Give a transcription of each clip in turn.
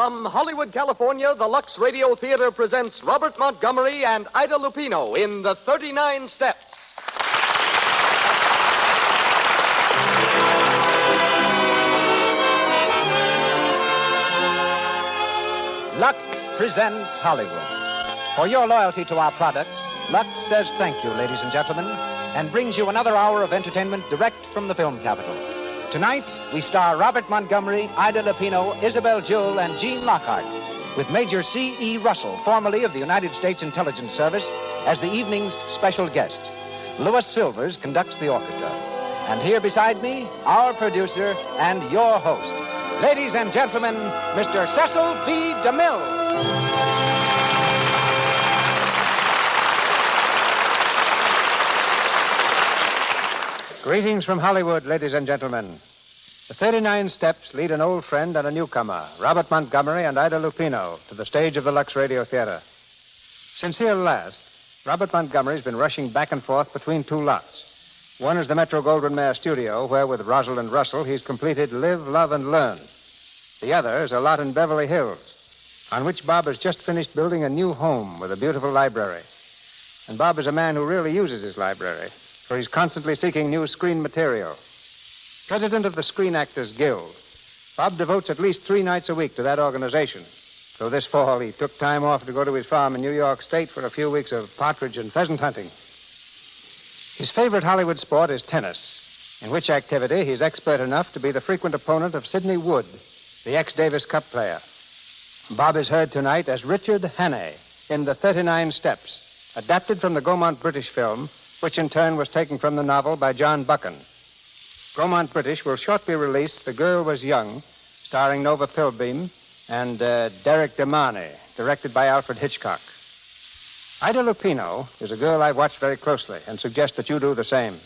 From Hollywood, California, the Lux Radio Theater presents Robert Montgomery and Ida Lupino in The 39 Steps. Lux presents Hollywood. For your loyalty to our products, Lux says thank you, ladies and gentlemen, and brings you another hour of entertainment direct from the film capital. Tonight, we star Robert Montgomery, Ida Lupino, Isabel Jewell, and Gene Lockhart, with Major C.E. Russell, formerly of the United States Intelligence Service, as the evening's special guest. Louis Silvers conducts the orchestra. And here beside me, our producer and your host. Ladies and gentlemen, Mr. Cecil B. DeMille. Greetings from Hollywood, ladies and gentlemen. The 39 Steps lead an old friend and a newcomer, Robert Montgomery and Ida Lupino, to the stage of the Lux Radio Theater. Since here last, Robert Montgomery's been rushing back and forth between two lots. One is the Metro-Goldwyn-Mayer studio, where with Rosalind Russell he's completed Live, Love, and Learn. The other is a lot in Beverly Hills, on which Bob has just finished building a new home with a beautiful library. And Bob is a man who really uses his library, for he's constantly seeking new screen material. President of the Screen Actors Guild, Bob devotes at least 3 nights a week to that organization. So this fall, he took time off to go to his farm in New York State for a few weeks of partridge and pheasant hunting. His favorite Hollywood sport is tennis, in which activity he's expert enough to be the frequent opponent of Sidney Wood, the ex-Davis Cup player. Bob is heard tonight as Richard Hannay in The 39 Steps, adapted from the Gaumont British film, which in turn was taken from the novel by John Buchan. Gaumont British will shortly release The Girl Was Young, starring Nova Pilbeam, and Derek DeMarney, directed by Alfred Hitchcock. Ida Lupino is a girl I've watched very closely and suggest that you do the same.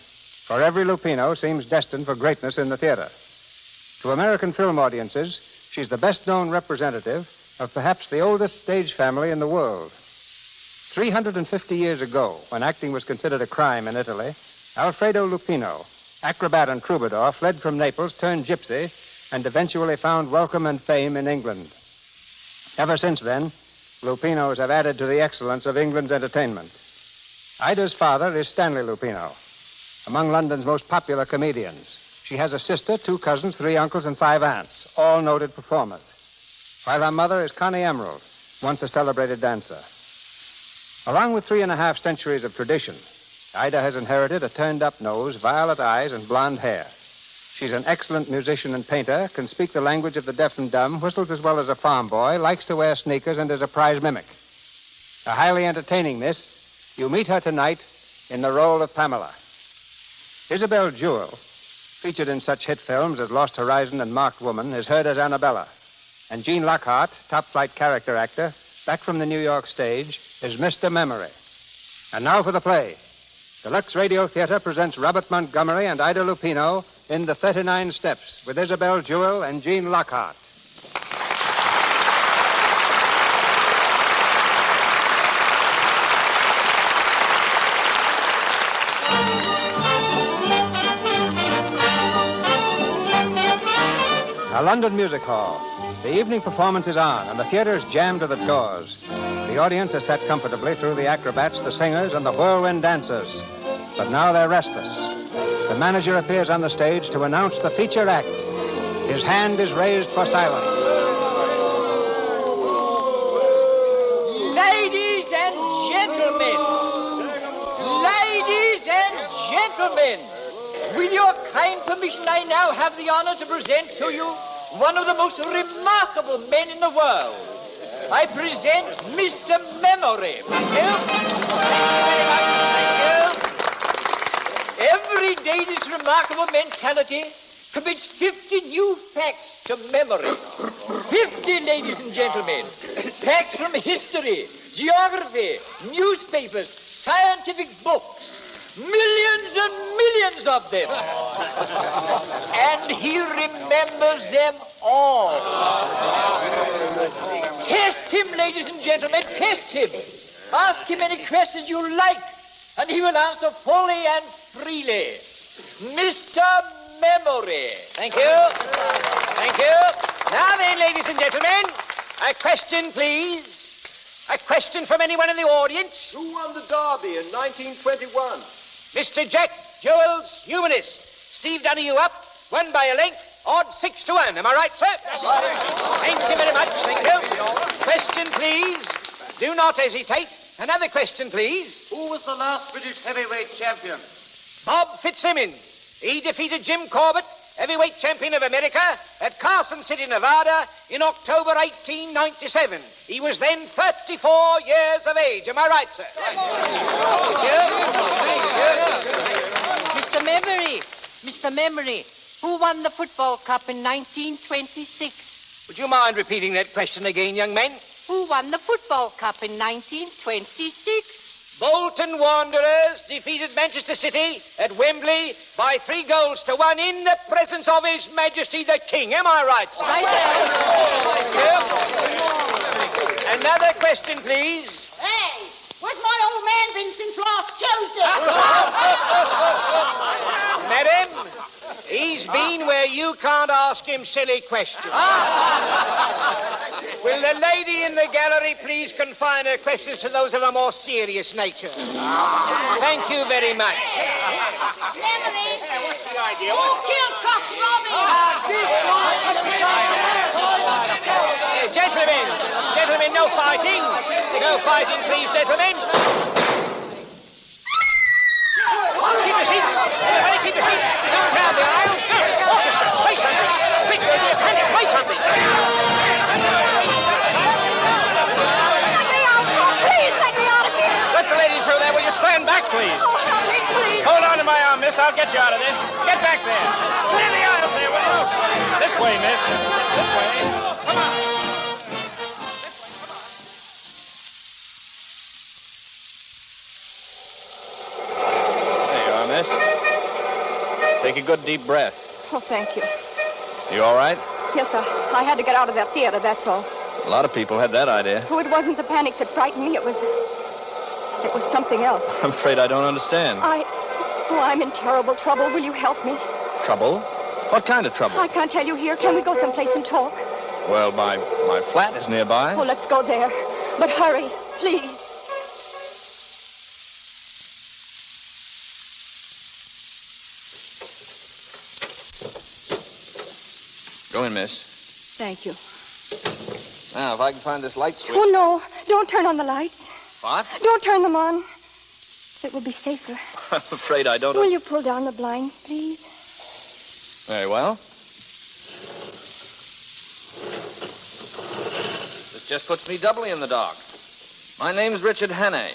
For every Lupino seems destined for greatness in the theater. To American film audiences, she's the best-known representative of perhaps the oldest stage family in the world. 350 years ago, when acting was considered a crime in Italy, Alfredo Lupino, acrobat and troubadour, fled from Naples, turned gypsy, and eventually found welcome and fame in England. Ever since then, Lupinos have added to the excellence of England's entertainment. Ida's father is Stanley Lupino, among London's most popular comedians. She has a sister, 2 cousins, 3 uncles, and 5 aunts, all noted performers. While her mother is Connie Emerald, once a celebrated dancer. Along with 3.5 centuries of tradition, Ida has inherited a turned-up nose, violet eyes, and blonde hair. She's an excellent musician and painter, can speak the language of the deaf and dumb, whistles as well as a farm boy, likes to wear sneakers, and is a prize mimic. A highly entertaining miss, you meet her tonight in the role of Pamela. Isabel Jewell, featured in such hit films as Lost Horizon and Marked Woman, is heard as Annabella. And Gene Lockhart, top-flight character actor, back from the New York stage, is Mr. Memory. And now for the play. The Lux Radio Theater presents Robert Montgomery and Ida Lupino in The 39 Steps with Isabel Jewell and Gene Lockhart. A London music hall. The evening performance is on, and the theater is jammed to the doors. The audience is sat comfortably through the acrobats, the singers, and the whirlwind dancers. But now they're restless. The manager appears on the stage to announce the feature act. His hand is raised for silence. Ladies and gentlemen, with your kind permission, I now have the honor to present to you one of the most remarkable men in the world. I present Mr. Memory. Thank you. Every day this remarkable mentality commits 50 new facts to memory. 50, ladies and gentlemen. Facts from history, geography, newspapers, scientific books. Millions and millions of them. And he remembers them all. Test him, ladies and gentlemen, test him. Ask him any questions you like, and he will answer fully and freely. Mr. Memory. Thank you. Thank you. Now then, ladies and gentlemen, A question, please. A question from anyone in the audience. Who won the Derby in 1921? Mr. Jack Joels, humanist. Steve W. up, won by a length, odd 6-1. Am I right, sir? Thank you very much, thank you. Question, please. Do not hesitate. Another question, please. Who was the last British heavyweight champion? Bob Fitzsimmons. He defeated Jim Corbett, heavyweight champion of America, at Carson City, Nevada, in October 1897. He was then 34 years of age. Am I right, sir? Mr. Memory, who won the football cup in 1926? Would you mind repeating that question again, young man? Who won the football cup in 1926? Bolton Wanderers defeated Manchester City at Wembley by 3-1 in the presence of His Majesty the King. Am I right, sir? Right Thank you. Another question, please. Hey, where's my old man been since last Tuesday? Madam, he's been where you can't ask him silly questions. Will the lady in the gallery please confine her questions to those of a more serious nature? Thank you very much. Memory. What's the idea? Who killed Cock Robin? Gentlemen, no fighting. No fighting, please, gentlemen. Keep your seats. Everybody keep your seats. Don't crowd the aisles. Orchestra, play something. Quick, play something. Please let me out of here. Let the lady through there. Will you stand back, please? Oh, Henry, please. Hold on to my arm, miss. I'll get you out of this. Get back there. Clear the aisles there, will you? This way, miss. This way. Come on. There you are, miss. Take a good deep breath. Oh, thank you. You all right? Yes, sir. I had to get out of that theater, that's all. A lot of people had that idea. Oh, it wasn't the panic that frightened me. It was something else. I'm afraid I don't understand. I'm in terrible trouble. Will you help me? Trouble? What kind of trouble? I can't tell you here. Can we go someplace and talk? Well, my flat is nearby. Oh, let's go there. But hurry, please. Go in, miss. Thank you. Now, if I can find this light switch. Oh, no. Don't turn on the lights. What? Don't turn them on. It will be safer. I'm afraid I don't... Will you pull down the blinds, please? Very well. This just puts me doubly in the dark. My name's Richard Hannay.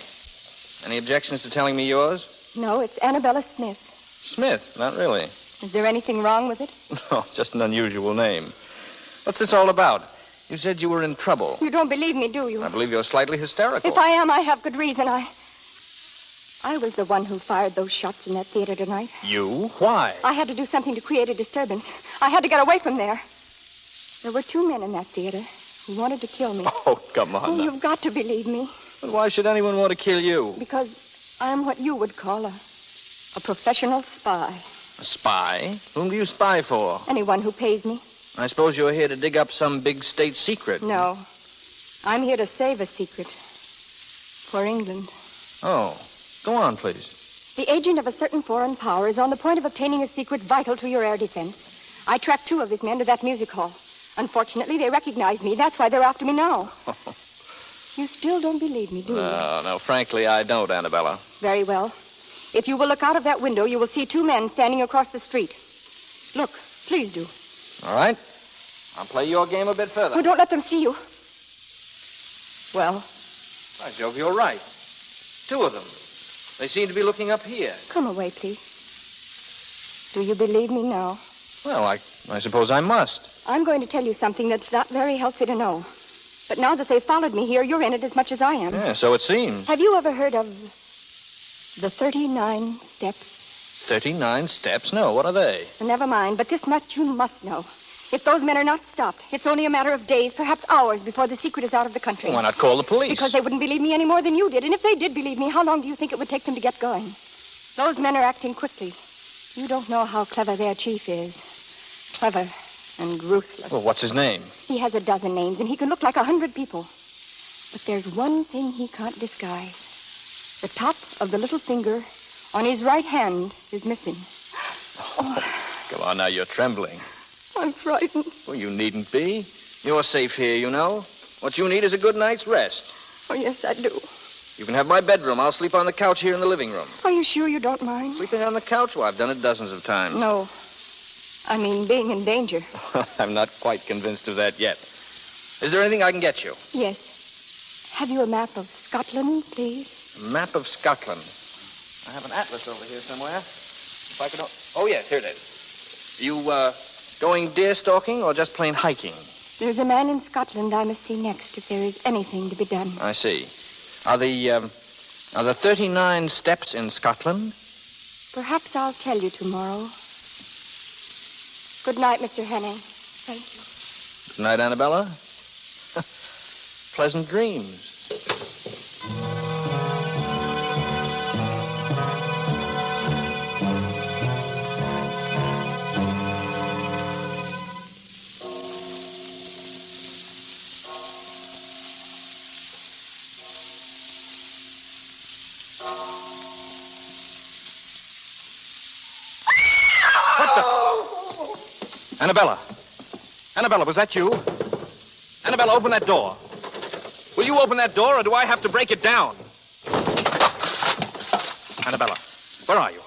Any objections to telling me yours? No, it's Annabella Smith. Smith, not really. Is there anything wrong with it? No, just an unusual name. What's this all about? You said you were in trouble. You don't believe me, do you? I believe you're slightly hysterical. If I am, I have good reason. I was the one who fired those shots in that theater tonight. You? Why? I had to do something to create a disturbance. I had to get away from there. There were 2 men in that theater who wanted to kill me. Oh, come on. Oh, now. you've got to believe me. But why should anyone want to kill you? Because I'm what you would call a professional spy. A spy? Whom do you spy for? Anyone who pays me. I suppose you're here to dig up some big state secret. No. I'm here to save a secret. For England. Oh. Go on, please. The agent of a certain foreign power is on the point of obtaining a secret vital to your air defense. I tracked 2 of his men to that music hall. Unfortunately, they recognized me. That's why they're after me now. You still don't believe me, do you? No, frankly, I don't, Annabella. Very well. If you will look out of that window, you will see 2 men standing across the street. Look, please do. All right. I'll play your game a bit further. Oh, don't let them see you. Well? By Jove, you're right. 2 of them. They seem to be looking up here. Come away, please. Do you believe me now? Well, I suppose I must. I'm going to tell you something that's not very healthy to know. But now that they've followed me here, you're in it as much as I am. Yeah, so it seems. Have you ever heard of the 39 steps? 39 steps? No, what are they? Never mind, but this much you must know. If those men are not stopped, it's only a matter of days, perhaps hours, before the secret is out of the country. Why not call the police? Because they wouldn't believe me any more than you did. And if they did believe me, how long do you think it would take them to get going? Those men are acting quickly. You don't know how clever their chief is. Clever and ruthless. Well, what's his name? He has a dozen names, and he can look like 100 people. But there's one thing he can't disguise. The top of the little finger on his right hand is missing. Oh. Come on now, you're trembling. I'm frightened. Well, you needn't be. You're safe here, you know. What you need is a good night's rest. Oh, yes, I do. You can have my bedroom. I'll sleep on the couch here in the living room. Are you sure you don't mind? Sleeping on the couch? Well, I've done it dozens of times. No. I mean, being in danger. I'm not quite convinced of that yet. Is there anything I can get you? Yes. Have you a map of Scotland, please? A map of Scotland. I have an atlas over here somewhere. If I could... Oh, yes, here it is. You, going deer stalking or just plain hiking? There's a man in Scotland I must see next if there is anything to be done. I see. Are the 39 steps in Scotland? Perhaps I'll tell you tomorrow. Good night, Mr. Hannay. Thank you. Good night, Annabella. Pleasant dreams. Annabella. Annabella, was that you? Annabella, open that door. Will you open that door, or do I have to break it down? Annabella, where are you?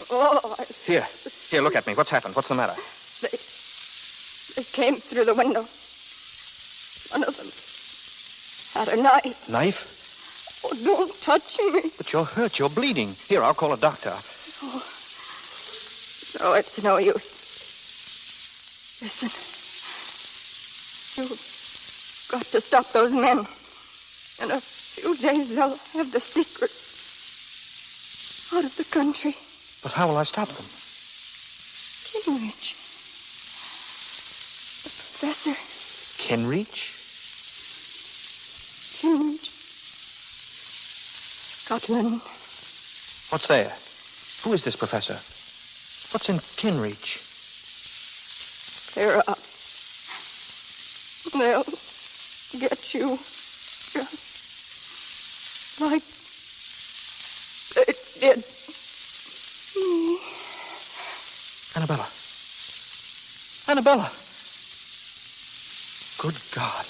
Oh, Here, look at me. What's happened? What's the matter? They came through the window. One of them had a knife. Knife? Oh, don't touch me. But you're hurt. You're bleeding. Here, I'll call a doctor. Oh, no, it's no use. Listen. You've got to stop those men. In a few days, they'll have the secret out of the country. But how will I stop them? Kinrich. The professor. Kinrich? Kinrich. Scotland. What's there? Who is this professor? What's in Kinrich? They're up. They'll get you. Just like they did me. Annabella. Annabella. Good God.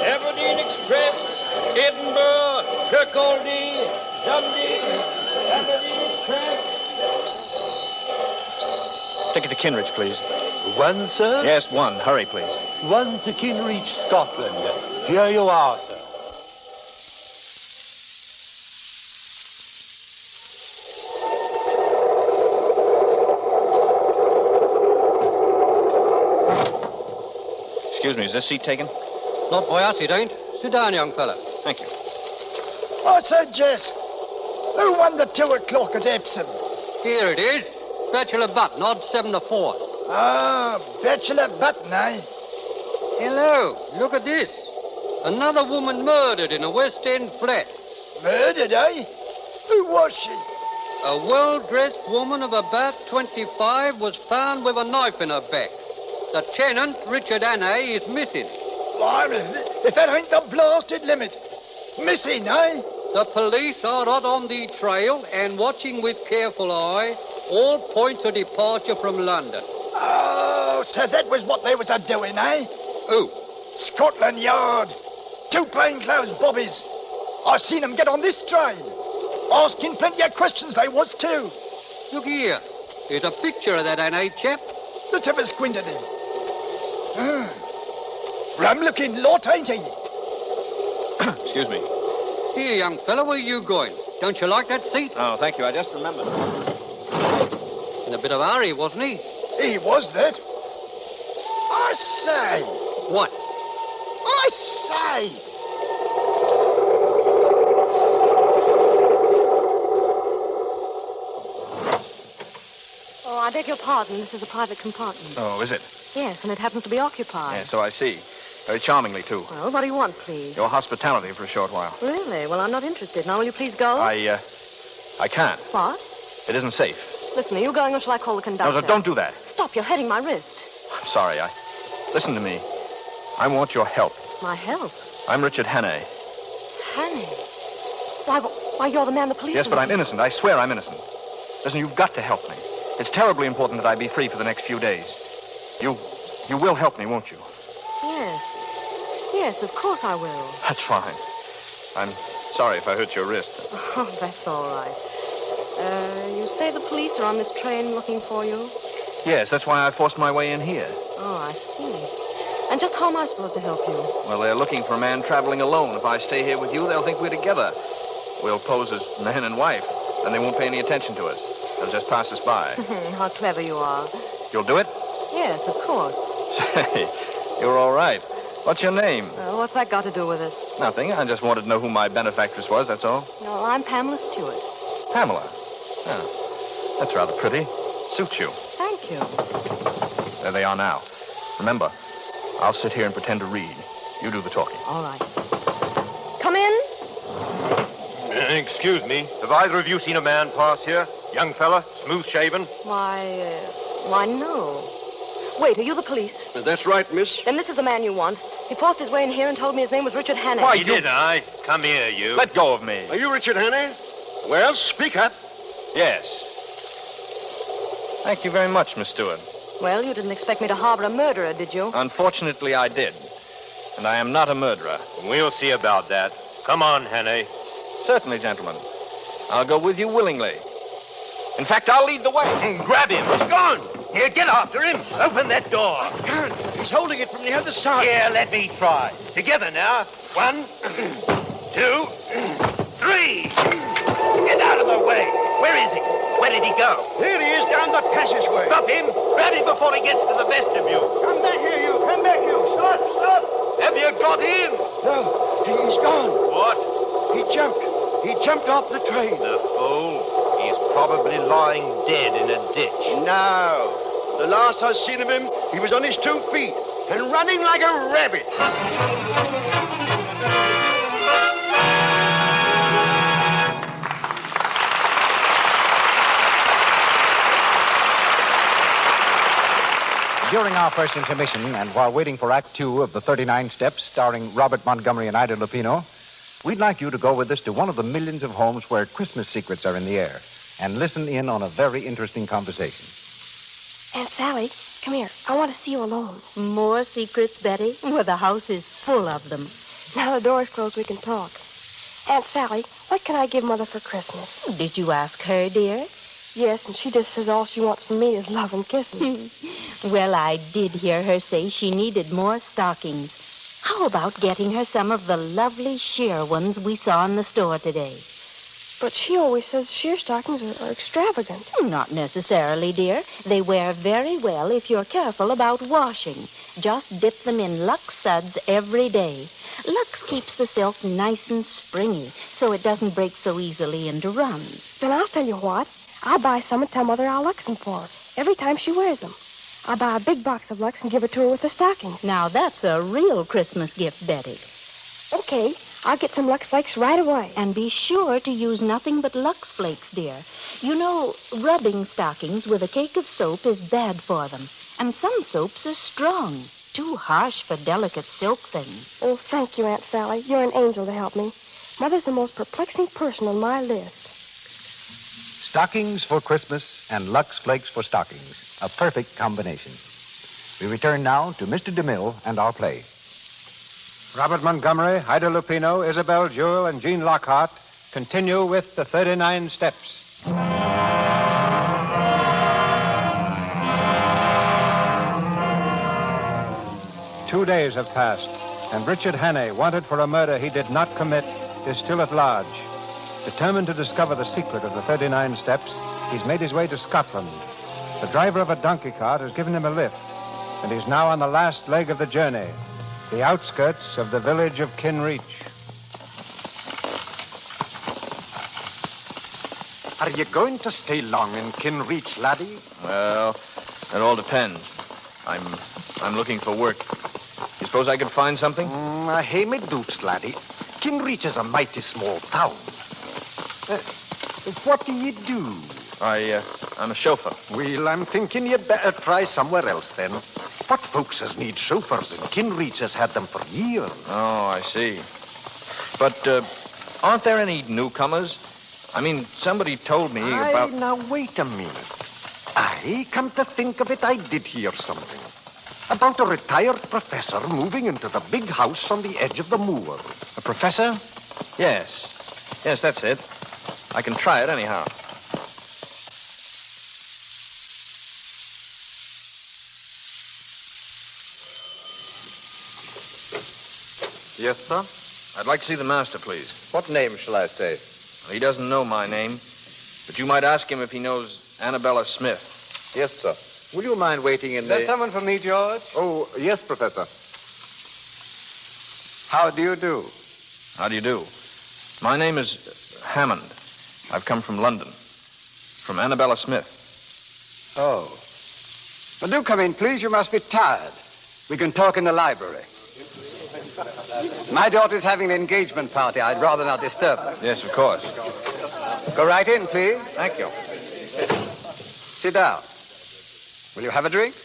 Aberdeen Express, Edinburgh, Kirkcaldy, Dundee, Aberdeen Express. Take it to Kinrich, please. One, sir? Yes, one. Hurry, please. One to Kinrich, Scotland. Here you are, sir. Excuse me, is this seat taken? Not by us, it ain't. Sit down, young fella. Thank you. I said, Jess, who won the 2 o'clock at Epsom? Here it is. Bachelor Button, odd 7-4. Ah, Bachelor Button, eh? Hello, look at this. Another woman murdered in a West End flat. Murdered, eh? Who was she? A well-dressed woman of about 25 was found with a knife in her back. The tenant, Richard Hannay, is missing. Blimey, if that ain't the blasted limit. Missing, eh? The police are hot on the trail and watching with careful eye all points of departure from London. Oh, so that was what they was a-doing, eh? Who? Scotland Yard. 2 plainclothes bobbies. I seen them get on this train. Asking plenty of questions they was, too. Look here. Here's a picture of that Hannay chap. Let's have a squint at him. Rum-looking lot, ain't he? Excuse me. Here, young fella, where you going? Don't you like that seat? Oh, thank you. I just remembered. In a bit of a hurry, wasn't he? He was that. I say. What? I say. Oh, I beg your pardon. This is a private compartment. Oh, is it? Yes, and it happens to be occupied. Yeah, so I see. Very charmingly, too. Well, what do you want, please? Your hospitality for a short while. Really? Well, I'm not interested. Now, will you please go? I can't. What? It isn't safe. Listen, are you going or shall I call the conductor? No, don't do that. Stop, you're hurting my wrist. I'm sorry. Listen to me. I want your help. My help? I'm Richard Hannay. Hannay? Why, you're the man the police... Yes, but I'm innocent. I swear I'm innocent. Listen, you've got to help me. It's terribly important that I be free for the next few days. You will help me, won't you? Yes. Yes, of course I will. That's fine. I'm sorry if I hurt your wrist. Oh, that's all right. You say the police are on this train looking for you? Yes, that's why I forced my way in here. Oh, I see. And just how am I supposed to help you? Well, they're looking for a man traveling alone. If I stay here with you, they'll think we're together. We'll pose as man and wife, and they won't pay any attention to us. They'll just pass us by. How clever you are. You'll do it? Yes, of course. Say, you're all right. What's your name? What's that got to do with it? Nothing. I just wanted to know who my benefactress was, that's all. No, I'm Pamela Stewart. Pamela? Oh, that's rather pretty. Suits you. Thank you. There they are now. Remember, I'll sit here and pretend to read. You do the talking. All right. Come in. Excuse me. Have either of you seen a man pass here? Young fella, smooth-shaven? Why, no. Wait, are you the police? That's right, miss. Then this is the man you want. He forced his way in here and told me his name was Richard Hannay. Why, did I? Come here, you. Let go of me. Are you Richard Hannay? Well, speak up. Yes. Thank you very much, Miss Stewart. Well, you didn't expect me to harbor a murderer, did you? Unfortunately, I did. And I am not a murderer. We'll see about that. Come on, Hannay. Certainly, gentlemen. I'll go with you willingly. In fact, I'll lead the way. Grab him. He's gone. Here, get after him. Open that door. I can't. He's holding it from the other side. Here, let me try. Together now. 1, 2, 3. Get out of the way. Where is he? Where did he go? Here he is down the passageway. Stop him. Grab him before he gets to the vestibule. Come back here, you. Come back, you. Stop. Have you got him? No, he's gone. What? He jumped off the train. The fool. He's probably lying dead in a ditch. No. The last I seen of him, he was on his 2 feet and running like a rabbit. During our first intermission, and while waiting for Act 2 of the 39 Steps, starring Robert Montgomery and Ida Lupino, we'd like you to go with us to one of the millions of homes where Christmas secrets are in the air and listen in on a very interesting conversation. Aunt Sally, come here. I want to see you alone. More secrets, Betty? Well, the house is full of them. Now the door's closed, we can talk. Aunt Sally, what can I give Mother for Christmas? Did you ask her, dear? Yes, and she just says all she wants from me is love and kisses. Well, I did hear her say she needed more stockings. How about getting her some of the lovely sheer ones we saw in the store today? But she always says sheer stockings are extravagant. Not necessarily, dear. They wear very well if you're careful about washing. Just dip them in Lux suds every day. Lux keeps the silk nice and springy, so it doesn't break so easily into runs. Then I'll tell you what. I'll buy some and tell Mother I'll Lux them for her every time she wears them. I'll buy a big box of Lux and give it to her with the stockings. Now, that's a real Christmas gift, Betty. Okay, I'll get some Lux Flakes right away. And be sure to use nothing but Lux Flakes, dear. You know, rubbing stockings with a cake of soap is bad for them. And some soaps are strong, too harsh for delicate silk things. Oh, thank you, Aunt Sally. You're an angel to help me. Mother's the most perplexing person on my list. Stockings for Christmas and Lux Flakes for stockings. A perfect combination. We return now to Mr. DeMille and our play. Robert Montgomery, Ida Lupino, Isabel Jewell, and Jean Lockhart continue with the 39 Steps. 2 days have passed, and Richard Hannay, wanted for a murder he did not commit, is still at large. Determined to discover the secret of the 39 Steps, he's made his way to Scotland. The driver of a donkey cart has given him a lift, and he's now on the last leg of the journey, the outskirts of the village of Kinreach. Are you going to stay long in Kinreach, laddie? Well, it all depends. I'm looking for work. Is suppose I could find something? Hey, me doots, laddie. Kinreach is a mighty small town. What do you do? I'm a chauffeur. Well, I'm thinking you'd better try somewhere else, then. What folks has need chauffeurs, and Kinreach has had them for years. Oh, I see. But, aren't there any newcomers? I mean, somebody told me about... Now, wait a minute. Come to think of it, I did hear something. About a retired professor moving into the big house on the edge of the moor. A professor? Yes. Yes, that's it. I can try it anyhow. Yes, sir? I'd like to see the master, please. What name shall I say? Well, he doesn't know my name, but you might ask him if he knows Annabella Smith. Yes, sir. Will you mind waiting in Is the... there someone for me, George? Oh, yes, Professor. How do you do? How do you do? My name is Hammond. I've come from London. From Annabella Smith. Oh. Well, do come in, please. You must be tired. We can talk in the library. My daughter's having an engagement party. I'd rather not disturb her. Yes, of course. Go right in, please. Thank you. Sit down. Will you have a drink?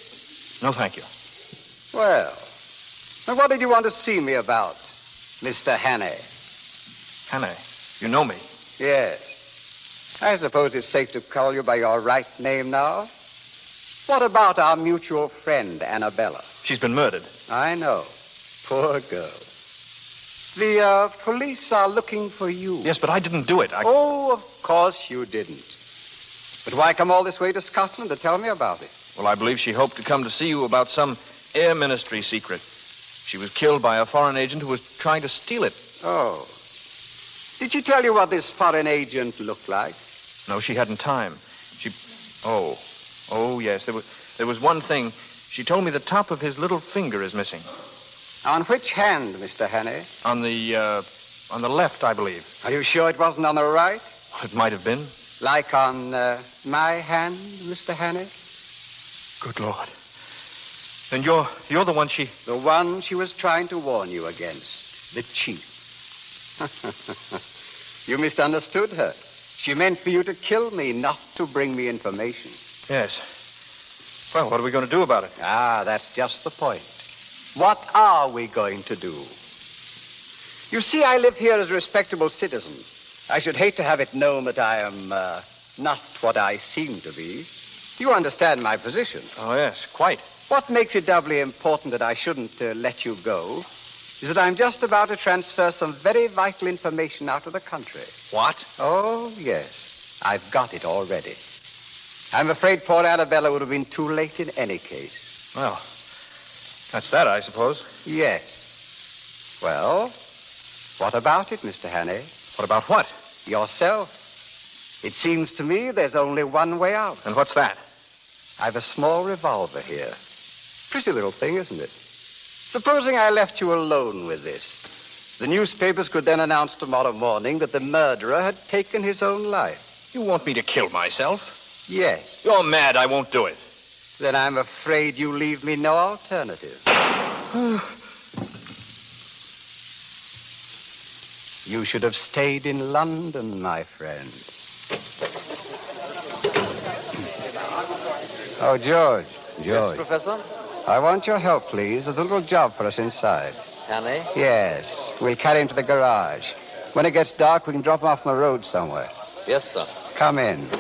No, thank you. Well, now what did you want to see me about, Mr. Hannay? Hannay, you know me. Yes. I suppose it's safe to call you by your right name now. What about our mutual friend, Annabella? She's been murdered. I know. Poor girl. The police are looking for you. Yes, but I didn't do it. Oh, of course you didn't. But why come all this way to Scotland to tell me about it? Well, I believe she hoped to come to see you about some air ministry secret. She was killed by a foreign agent who was trying to steal it. Oh. Did she tell you what this foreign agent looked like? No, she hadn't time. Oh, yes. There was one thing. She told me the top of his little finger is missing. On which hand, Mr. Hannay? On the left, I believe. Are you sure it wasn't on the right? It might have been. Like on my hand, Mr. Hannay? Good Lord. Then you're the one she... The one she was trying to warn you against. The chief. You misunderstood her. She meant for you to kill me, not to bring me information. Yes. Well, what are we going to do about it? Ah, that's just the point. What are we going to do? You see, I live here as a respectable citizen. I should hate to have it known that I am not what I seem to be. You understand my position? Oh, yes, quite. What makes it doubly important that I shouldn't let you go is that I'm just about to transfer some very vital information out of the country. What? Oh, yes. I've got it already. I'm afraid poor Annabella would have been too late in any case. Well, that's that, I suppose. Yes. Well, what about it, Mr. Hannay? What about what? Yourself. It seems to me there's only one way out. And what's that? I've a small revolver here. Pretty little thing, isn't it? Supposing I left you alone with this. The newspapers could then announce tomorrow morning that the murderer had taken his own life. You want me to kill myself? Yes. You're mad. I won't do it. Then I'm afraid you leave me no alternative. You should have stayed in London, my friend. Oh, George. Yes, Professor? I want your help, please. There's a little job for us inside. Hannay? Yes. We'll carry him to the garage. When it gets dark, we can drop him off on the road somewhere. Yes, sir. Come in.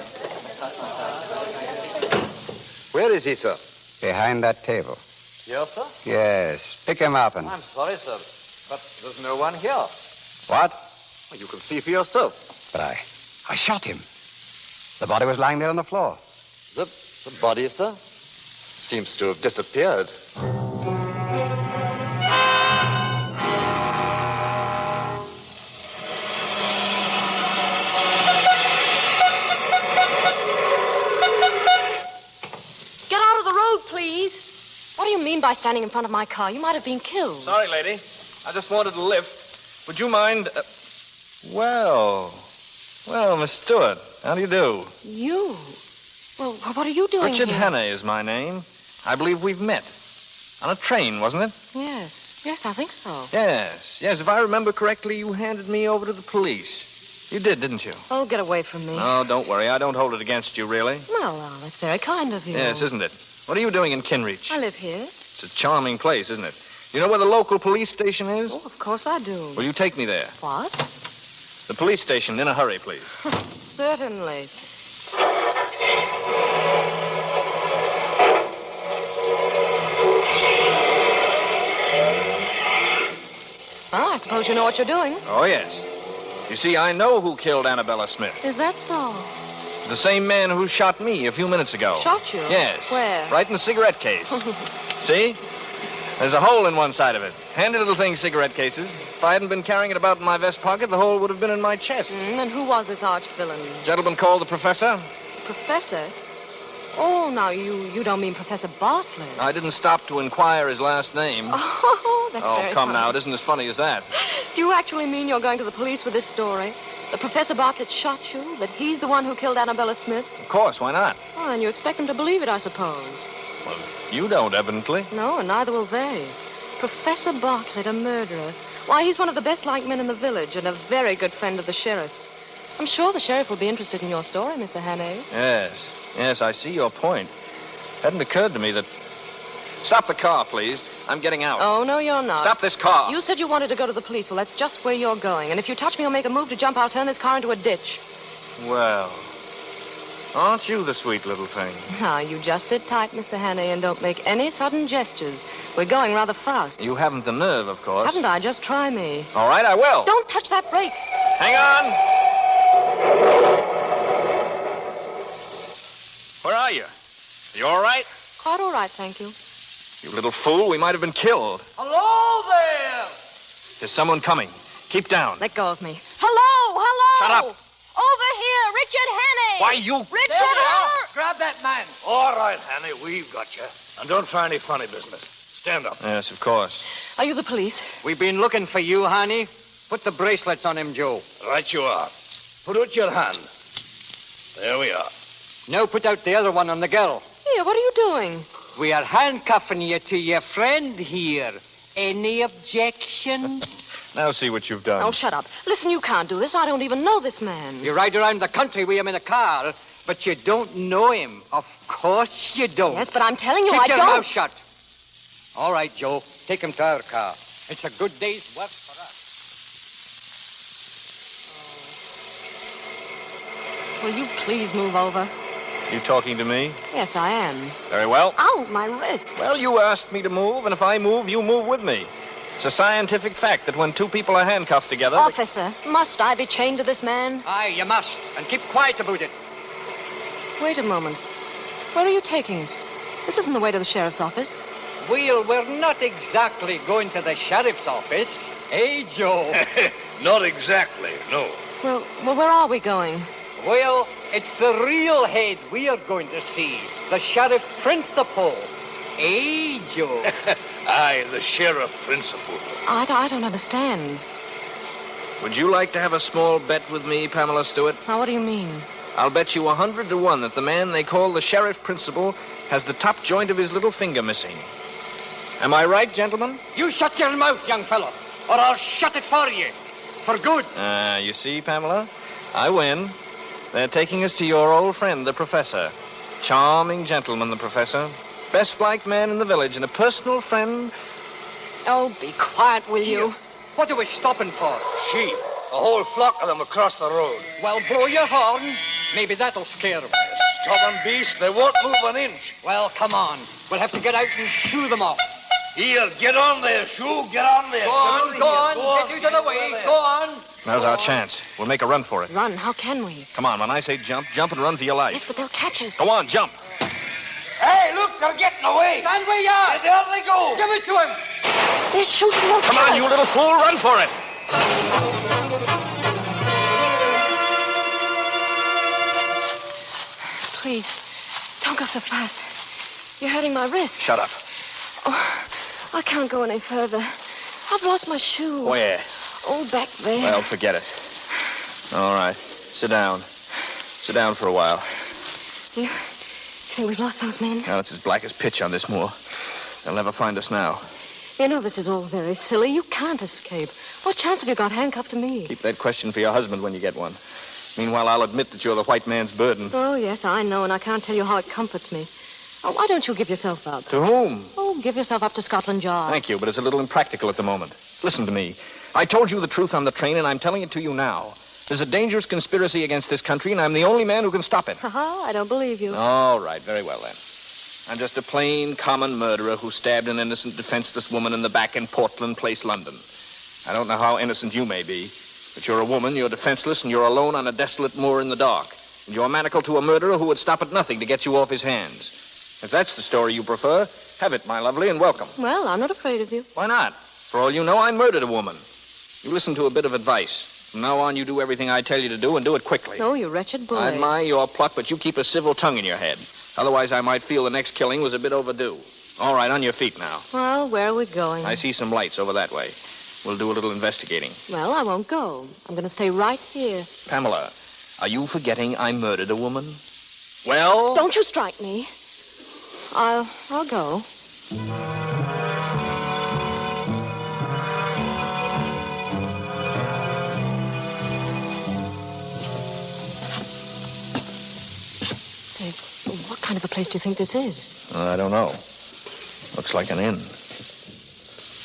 Where is he, sir? Behind that table. Yes, sir? Yes. Pick him up and... I'm sorry, sir, but there's no one here. What? Well, you can see for yourself. But I shot him. The body was lying there on the floor. The body, sir? Seems to have disappeared. Get out of the road, please. What do you mean by standing in front of my car? You might have been killed. Sorry, lady. I just wanted a lift. Would you mind... Well, Miss Stewart, how do you do? You? Well, what are you doing Richard here? Hannay is my name. I believe we've met. On a train, wasn't it? Yes. Yes, I think so. Yes. If I remember correctly, you handed me over to the police. You did, didn't you? Oh, get away from me. No, don't worry. I don't hold it against you, really. Well, that's very kind of you. Yes, isn't it? What are you doing in Kinreach? I live here. It's a charming place, isn't it? You know where the local police station is? Oh, of course I do. Will you take me there? What? The police station, in a hurry, please. Certainly. Well, I suppose you know what you're doing. Oh, yes. You see, I know who killed Annabella Smith. Is that so? The same man who shot me a few minutes ago. Shot you? Yes. Where? Right in the cigarette case. See? There's a hole in one side of it. Handy little thing, cigarette cases. If I hadn't been carrying it about in my vest pocket, the hole would have been in my chest. And who was this arch-villain? Gentleman called the professor. Professor? Oh, now, you don't mean Professor Bartlett. I didn't stop to inquire his last name. Oh, that's very come funny. now. It isn't as funny as that. Do you actually mean you're going to the police with this story? That Professor Bartlett shot you? That he's the one who killed Annabella Smith? Of course, why not? Oh, and you expect them to believe it, I suppose. Well, you don't, evidently. No, and neither will they. Professor Bartlett, a murderer. Why, he's one of the best-liked men in the village and a very good friend of the sheriff's. I'm sure the sheriff will be interested in your story, Mr. Hannay. Yes, I see your point. Hadn't occurred to me that... Stop the car, please. I'm getting out. Oh, no, you're not. Stop this car. You said you wanted to go to the police. Well, that's just where you're going. And if you touch me or make a move to jump, I'll turn this car into a ditch. Well, aren't you the sweet little thing? Now, you just sit tight, Mr. Hannay, and don't make any sudden gestures. We're going rather fast. You haven't the nerve, of course. Haven't I? Just try me. All right, I will. Don't touch that brake. Hang on. Where are you? You all right? Quite all right, thank you. You little fool, we might have been killed. Hello there! There's someone coming. Keep down. Let go of me. Hello! Shut up. Over here, Richard Hannay! Why, you... Richard! There you are. Grab that man. All right, Hannay, we've got you. And don't try any funny business. Stand up. Yes, of course. Are you the police? We've been looking for you, Hannay. Put the bracelets on him, Joe. Right you are. Put out your hand. There we are. Now put out the other one on the girl. Here, what are you doing? We are handcuffing you to your friend here. Any objections? Now see what you've done. Oh, shut up. Listen, you can't do this. I don't even know this man. You ride around the country with him in a car, but you don't know him. Of course you don't. Yes, but I'm telling you, Keep I your don't. mouth shut. All right, Joe. Take him to our car. It's a good day's work for us. Will you please move over? You talking to me? Yes, I am. Very well. Ow, my wrist. Well, you asked me to move, and if I move, you move with me. It's a scientific fact that when two people are handcuffed together... Officer, must I be chained to this man? Aye, you must. And keep quiet about it. Wait a moment. Where are you taking us? This isn't the way to the sheriff's office. Well, we're not exactly going to the sheriff's office. Eh, Joe? Not exactly, no. Well, where are we going? Well, it's the real head we are going to see. The sheriff principal. Eh, Joe? Aye, the sheriff principal. I don't understand. Would you like to have a small bet with me, Pamela Stewart? Now, what do you mean? I'll bet you 100 to 1 that the man they call the sheriff principal has the top joint of his little finger missing. Am I right, gentlemen? You shut your mouth, young fellow, or I'll shut it for you. For good. You see, Pamela? I win. They're taking us to your old friend, the professor. Charming gentleman, the professor. Best-liked man in the village and a personal friend. Oh, be quiet, will you? What are we stopping for? Sheep. A whole flock of them across the road. Well, blow your horn. Maybe that'll scare them. Stubborn beast, they won't move an inch. Well, come on. We'll have to get out and shoo them off. Here, get on there, Shoo. Get on there. Go on. Get you to the way. Go on. Now's our chance. We'll make a run for it. Run? How can we? Come on, when I say jump, jump and run for your life. Yes, but they'll catch us. Go on, jump. Hey, look, they're getting away. Stand where you are. There they go. Give it to him. They're shooting. They'll Come kill on, us. you little fool, run for it. Please, don't go so fast. You're hurting my wrist. Shut up. Oh, I can't go any further. I've lost my shoe. Where? Oh, back there. Well, forget it. All right. Sit down. Sit down for a while. Do you think we've lost those men? Now, it's as black as pitch on this moor. They'll never find us now. You know, this is all very silly. You can't escape. What chance have you got handcuffed to me? Keep that question for your husband when you get one. Meanwhile, I'll admit that you're the white man's burden. Oh, yes, I know, and I can't tell you how it comforts me. Oh, why don't you give yourself up? To whom? Oh, give yourself up to Scotland Yard. Thank you, but it's a little impractical at the moment. Listen to me. I told you the truth on the train, and I'm telling it to you now. There's a dangerous conspiracy against this country, and I'm the only man who can stop it. Ha-ha, I don't believe you. All right, very well, then. I'm just a plain, common murderer who stabbed an innocent, defenseless woman in the back in Portland Place, London. I don't know how innocent you may be, but you're a woman, you're defenseless, and you're alone on a desolate moor in the dark. And you're manacled to a murderer who would stop at nothing to get you off his hands. If that's the story you prefer, have it, my lovely, and welcome. Well, I'm not afraid of you. Why not? For all you know, I murdered a woman. You listen to a bit of advice. From now on, you do everything I tell you to do, and do it quickly. Oh, you wretched boy. I admire your pluck, but you keep a civil tongue in your head. Otherwise, I might feel the next killing was a bit overdue. All right, on your feet now. Well, where are we going? I see some lights over that way. We'll do a little investigating. Well, I won't go. I'm going to stay right here. Pamela, are you forgetting I murdered a woman? Well? Don't you strike me. I'll go. Hey, what kind of a place do you think this is? I don't know. Looks like an inn.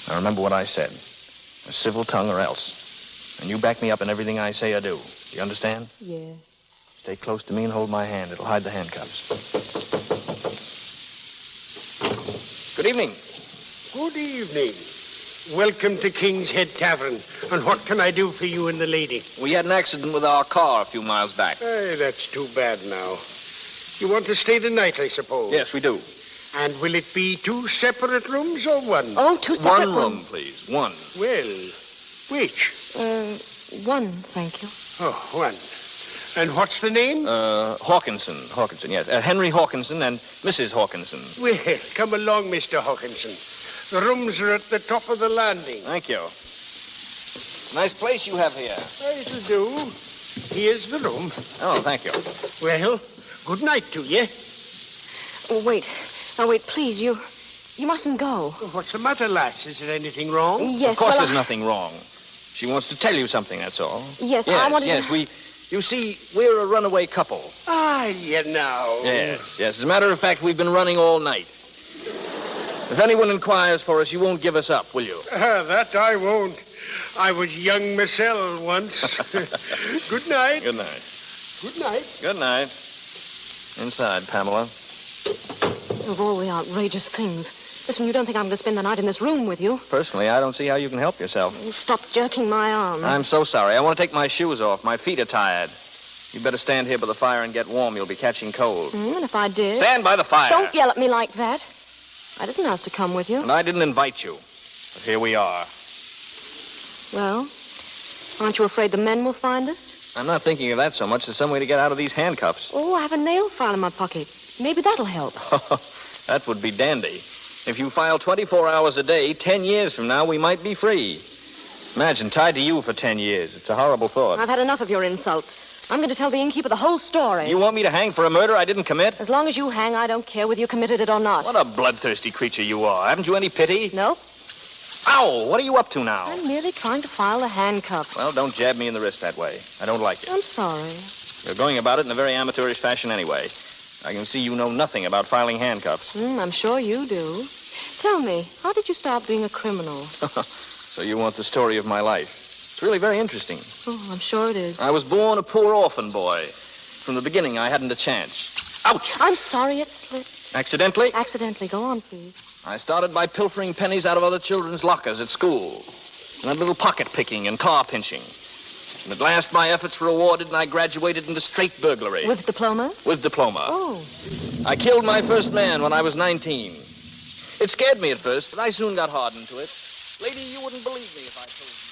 Now, remember what I said. A civil tongue or else. And you back me up in everything I say or do. Do you understand? Yeah. Stay close to me and hold my hand. It'll hide the handcuffs. Good evening. Good evening. Welcome to King's Head Tavern. And what can I do for you and the lady? We had an accident with our car a few miles back. Hey, that's too bad now. You want to stay the night, I suppose? Yes, we do. And will it be 2 separate rooms or one? Oh, 2 separate rooms. One room, please. One. Well, which? One, thank you. Oh, one. And what's the name? Hawkinson. Hawkinson, yes. Henry Hawkinson and Mrs. Hawkinson. Well, come along, Mr. Hawkinson. The rooms are at the top of the landing. Thank you. Nice place you have here. It'll do. Here's the room. Oh, thank you. Well, good night to you. Oh, wait. Now, wait, please, you mustn't go. What's the matter, lass? Is there anything wrong? Yes, Of course there's nothing wrong. She wants to tell you something, that's all. Yes, I wanted to... You see, we're a runaway couple. Ah, you know. Yes. As a matter of fact, we've been running all night. If anyone inquires for us, you won't give us up, will you? That I won't. I was young myself once. Good night. Good night. Good night. Good night. Inside, Pamela. Of all the outrageous things. Listen, you don't think I'm going to spend the night in this room with you? Personally, I don't see how you can help yourself. Stop jerking my arm. I'm so sorry. I want to take my shoes off. My feet are tired. You better stand here by the fire and get warm. You'll be catching cold. And if I did? Stand by the fire. Don't yell at me like that. I didn't ask to come with you. And I didn't invite you. But here we are. Well, aren't you afraid the men will find us? I'm not thinking of that so much. There's some way to get out of these handcuffs. Oh, I have a nail file in my pocket. Maybe that'll help. That would be dandy. If you file 24 hours a day, 10 years from now, we might be free. Imagine, tied to you for 10 years. It's a horrible thought. I've had enough of your insults. I'm going to tell the innkeeper the whole story. You want me to hang for a murder I didn't commit? As long as you hang, I don't care whether you committed it or not. What a bloodthirsty creature you are. Haven't you any pity? No. Ow! What are you up to now? I'm merely trying to file the handcuffs. Well, don't jab me in the wrist that way. I don't like it. I'm sorry. You're going about it in a very amateurish fashion anyway. I can see you know nothing about filing handcuffs. I'm sure you do. Tell me, how did you start being a criminal? So you want the story of my life. It's really very interesting. Oh, I'm sure it is. I was born a poor orphan boy. From the beginning, I hadn't a chance. Ouch! I'm sorry it slipped. Accidentally? Accidentally. Go on, please. I started by pilfering pennies out of other children's lockers at school. And a little pocket picking and car pinching. And at last, my efforts were rewarded, and I graduated into straight burglary. With diploma? With diploma. Oh. I killed my first man when I was 19. It scared me at first, but I soon got hardened to it. Lady, you wouldn't believe me if I told you.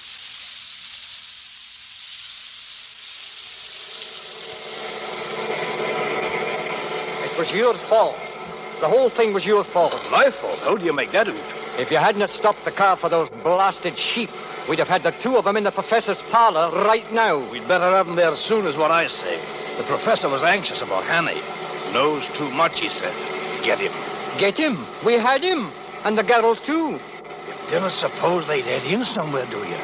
It was your fault. The whole thing was your fault. My fault? How do you make that out? If you hadn't have stopped the car for those blasted sheep, we'd have had the 2 of them in the professor's parlor right now. We'd better have them there soon, is what I say. The professor was anxious about Hannay. Knows too much, he said. Get him. Get him? We had him. And the girl, too. If don't suppose they'd head in somewhere, do you?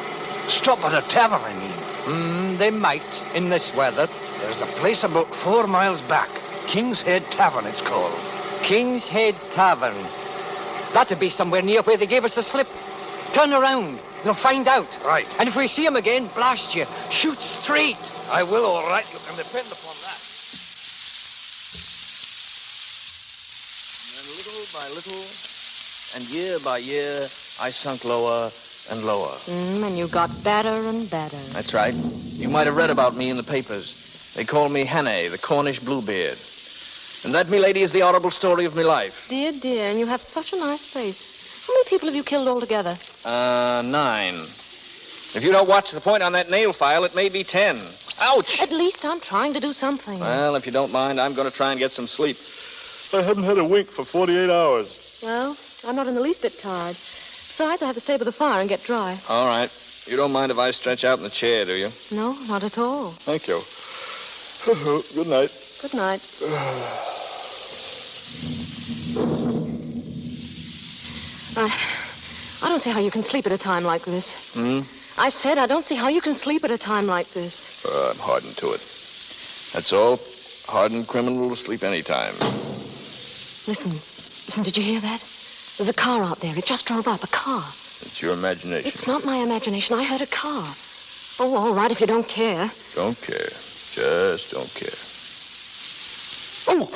Stop at a tavern, I mean. They might, in this weather. There's a place about 4 miles back. King's Head Tavern, it's called. King's Head Tavern. That'd be somewhere near where they gave us the slip. Turn around. You'll find out. Right. And if we see him again, blast you. Shoot straight. I will, all right. You can depend upon that. And little by little, and year by year, I sunk lower and lower. And you got better and better. That's right. You might have read about me in the papers. They call me Hannay, the Cornish Bluebeard. And that, milady, is the horrible story of my life. Dear, dear, and you have such a nice face. How many people have you killed altogether? 9. If you don't watch the point on that nail file, it may be 10. Ouch! At least I'm trying to do something. Well, if you don't mind, I'm going to try and get some sleep. I haven't had a wink for 48 hours. Well, I'm not in the least bit tired. Besides, I have to stay by the fire and get dry. All right. You don't mind if I stretch out in the chair, do you? No, not at all. Thank you. Good night. Good night. I don't see how you can sleep at a time like this. I said I don't see how you can sleep at a time like this. I'm hardened to it. That's all. Hardened criminal to sleep any time. Listen, did you hear that? There's a car out there. It just drove up, a car. It's your imagination. It's not my imagination. I heard a car. Oh, all right, if you don't care. Don't care. Just don't care. Oh,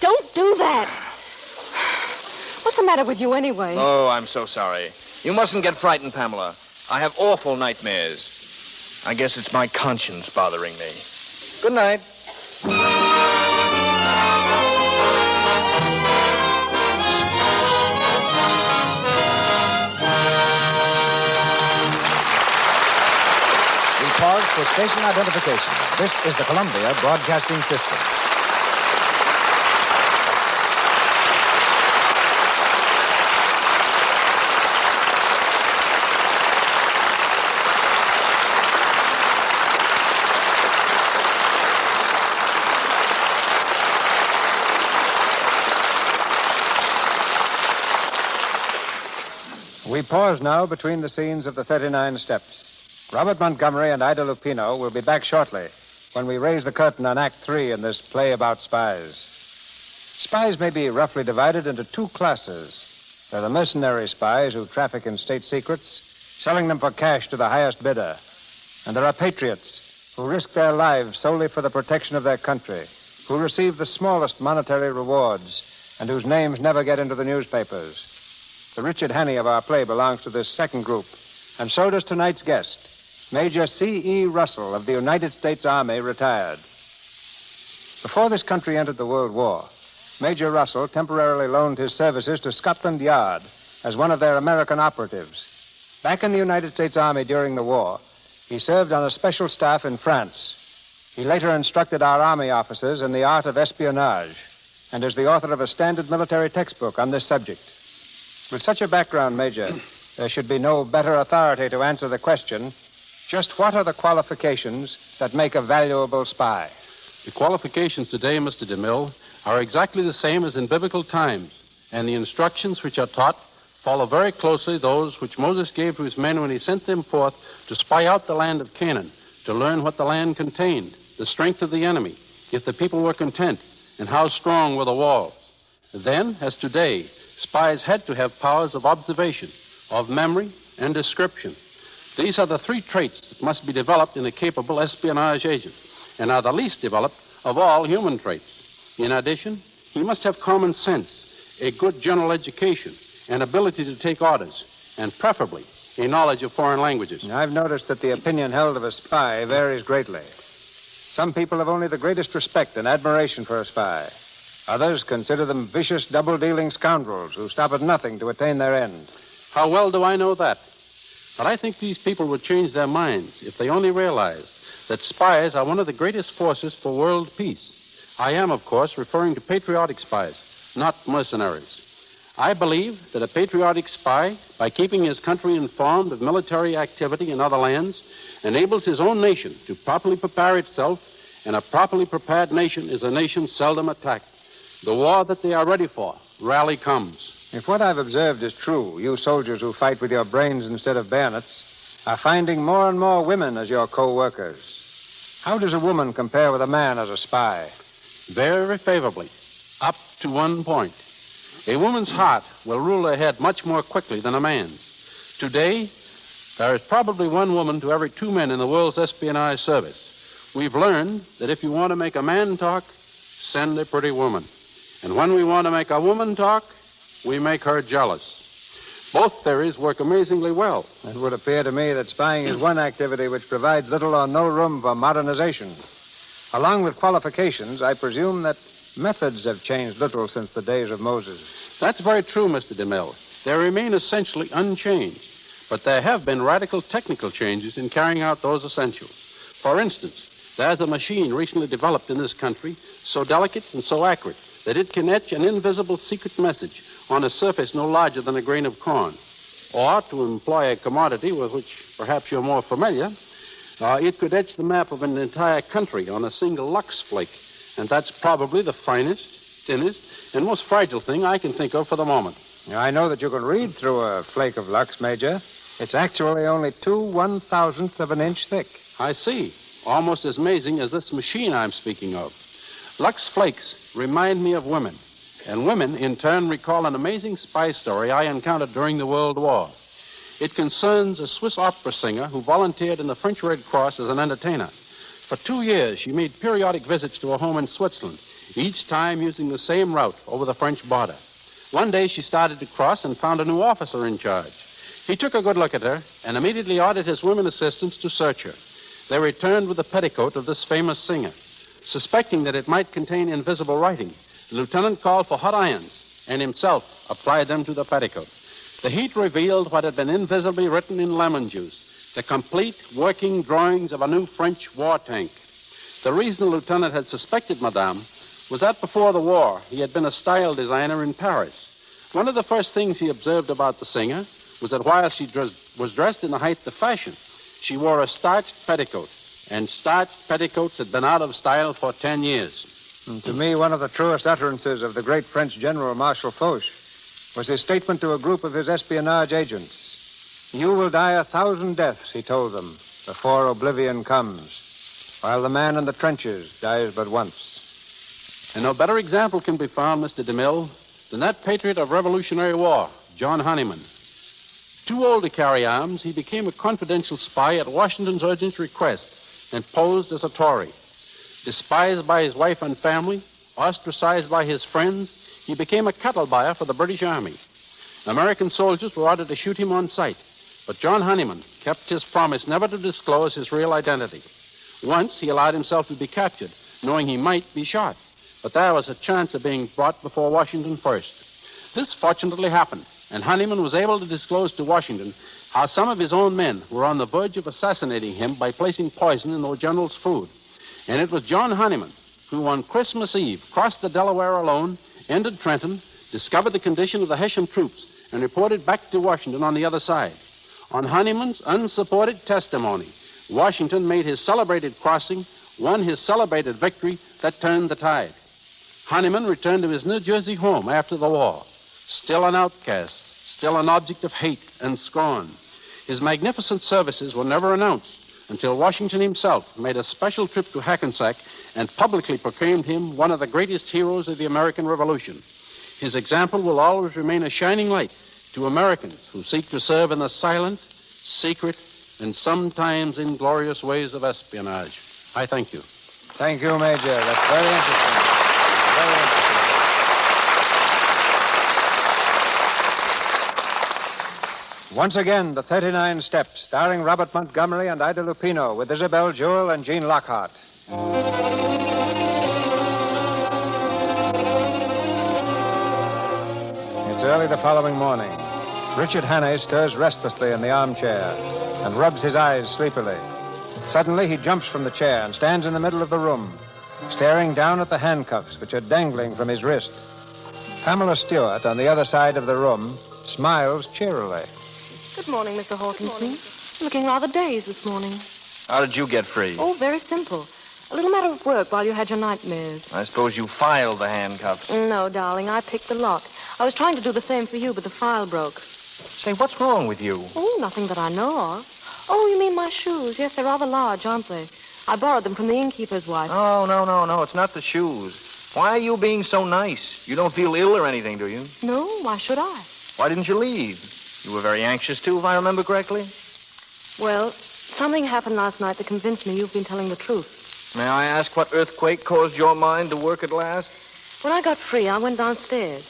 don't do that. What's the matter with you anyway? Oh, I'm so sorry. You mustn't get frightened, Pamela. I have awful nightmares. I guess it's my conscience bothering me. Good night. We pause for station identification. This is the Columbia Broadcasting System. We pause now between the scenes of the 39 Steps. Robert Montgomery and Ida Lupino will be back shortly when we raise the curtain on Act 3 in this play about spies. Spies may be roughly divided into 2 classes. There are the mercenary spies who traffic in state secrets, selling them for cash to the highest bidder. And there are patriots who risk their lives solely for the protection of their country, who receive the smallest monetary rewards, and whose names never get into the newspapers. The Richard Hannay of our play belongs to this second group, and so does tonight's guest, Major C.E. Russell of the United States Army, retired. Before this country entered the World War, Major Russell temporarily loaned his services to Scotland Yard as one of their American operatives. Back in the United States Army during the war, he served on a special staff in France. He later instructed our Army officers in the art of espionage and is the author of a standard military textbook on this subject. With such a background, Major, there should be no better authority to answer the question, just what are the qualifications that make a valuable spy? The qualifications today, Mr. DeMille, are exactly the same as in biblical times, and the instructions which are taught follow very closely those which Moses gave to his men when he sent them forth to spy out the land of Canaan, to learn what the land contained, the strength of the enemy, if the people were content, and how strong were the walls. Then, as today, spies had to have powers of observation, of memory, and description. These are the 3 traits that must be developed in a capable espionage agent, and are the least developed of all human traits. In addition, he must have common sense, a good general education, an ability to take orders, and preferably a knowledge of foreign languages. I've noticed that the opinion held of a spy varies greatly. Some people have only the greatest respect and admiration for a spy. Others consider them vicious, double-dealing scoundrels who stop at nothing to attain their end. How well do I know that? But I think these people would change their minds if they only realized that spies are one of the greatest forces for world peace. I am, of course, referring to patriotic spies, not mercenaries. I believe that a patriotic spy, by keeping his country informed of military activity in other lands, enables his own nation to properly prepare itself, and a properly prepared nation is a nation seldom attacked. The war that they are ready for rarely comes. If what I've observed is true, you soldiers who fight with your brains instead of bayonets are finding more and more women as your co-workers. How does a woman compare with a man as a spy? Very favorably, up to one point. A woman's heart will rule her head much more quickly than a man's. Today, there is probably one woman to every 2 men in the world's espionage service. We've learned that if you want to make a man talk, send a pretty woman. And when we want to make a woman talk, we make her jealous. Both theories work amazingly well. It would appear to me that spying is one activity which provides little or no room for modernization. Along with qualifications, I presume that methods have changed little since the days of Moses. That's very true, Mr. DeMille. They remain essentially unchanged, but there have been radical technical changes in carrying out those essentials. For instance, there's a machine recently developed in this country so delicate and so accurate that it can etch an invisible secret message on a surface no larger than a grain of corn. Or, to employ a commodity with which perhaps you're more familiar, it could etch the map of an entire country on a single lux flake. And that's probably the finest, thinnest, and most fragile thing I can think of for the moment. I know that you can read through a flake of lux, Major. It's actually only 2/1000th of an inch thick. I see. Almost as amazing as this machine I'm speaking of. Lux flakes remind me of women, and women, in turn, recall an amazing spy story I encountered during the World War. It concerns a Swiss opera singer who volunteered in the French Red Cross as an entertainer. For 2 years, she made periodic visits to a home in Switzerland, each time using the same route over the French border. One day, she started to cross and found a new officer in charge. He took a good look at her and immediately ordered his women assistants to search her. They returned with the petticoat of this famous singer. Suspecting that it might contain invisible writing, the lieutenant called for hot irons and himself applied them to the petticoat. The heat revealed what had been invisibly written in lemon juice, the complete working drawings of a new French war tank. The reason the lieutenant had suspected Madame was that before the war, he had been a style designer in Paris. One of the first things he observed about the singer was that while she was dressed in the height of fashion, she wore a starched petticoat, and starched petticoats had been out of style for 10 years. And to me, one of the truest utterances of the great French General Marshal Foch was his statement to a group of his espionage agents. You will die 1,000 deaths, he told them, before oblivion comes, while the man in the trenches dies but once. And no better example can be found, Mr. DeMille, than that patriot of Revolutionary War, John Honeyman. Too old to carry arms, he became a confidential spy at Washington's urgent request and posed as a Tory. Despised by his wife and family, ostracized by his friends, he became a cattle buyer for the British Army. American soldiers were ordered to shoot him on sight, but John Honeyman kept his promise never to disclose his real identity. Once he allowed himself to be captured, knowing he might be shot, but there was a chance of being brought before Washington first. This fortunately happened, and Honeyman was able to disclose to Washington how some of his own men were on the verge of assassinating him by placing poison in the general's food. And it was John Honeyman who, on Christmas Eve, crossed the Delaware alone, entered Trenton, discovered the condition of the Hessian troops, and reported back to Washington on the other side. On Honeyman's unsupported testimony, Washington made his celebrated crossing, won his celebrated victory that turned the tide. Honeyman returned to his New Jersey home after the war, still an outcast, still an object of hate and scorn. His magnificent services were never announced until Washington himself made a special trip to Hackensack and publicly proclaimed him one of the greatest heroes of the American Revolution. His example will always remain a shining light to Americans who seek to serve in the silent, secret, and sometimes inglorious ways of espionage. I thank you. Thank you, Major. That's very interesting. Very interesting. Once again, the 39 Steps, starring Robert Montgomery and Ida Lupino, with Isabel Jewell and Jean Lockhart. It's early the following morning. Richard Hannay stirs restlessly in the armchair and rubs his eyes sleepily. Suddenly, he jumps from the chair and stands in the middle of the room, staring down at the handcuffs which are dangling from his wrist. Pamela Stewart, on the other side of the room, smiles cheerily. Good morning, Mr. Hawkinson. Looking rather dazed this morning. How did you get free? Oh, very simple. A little matter of work while you had your nightmares. I suppose you filed the handcuffs. No, darling, I picked the lock. I was trying to do the same for you, but the file broke. Say, what's wrong with you? Oh, nothing that I know of. Oh, you mean my shoes? Yes, they're rather large, aren't they? I borrowed them from the innkeeper's wife. Oh, no. It's not the shoes. Why are you being so nice? You don't feel ill or anything, do you? No, why should I? Why didn't you leave? You were very anxious, too, if I remember correctly. Well, something happened last night that convinced me you've been telling the truth. May I ask what earthquake caused your mind to work at last? When I got free, I went downstairs.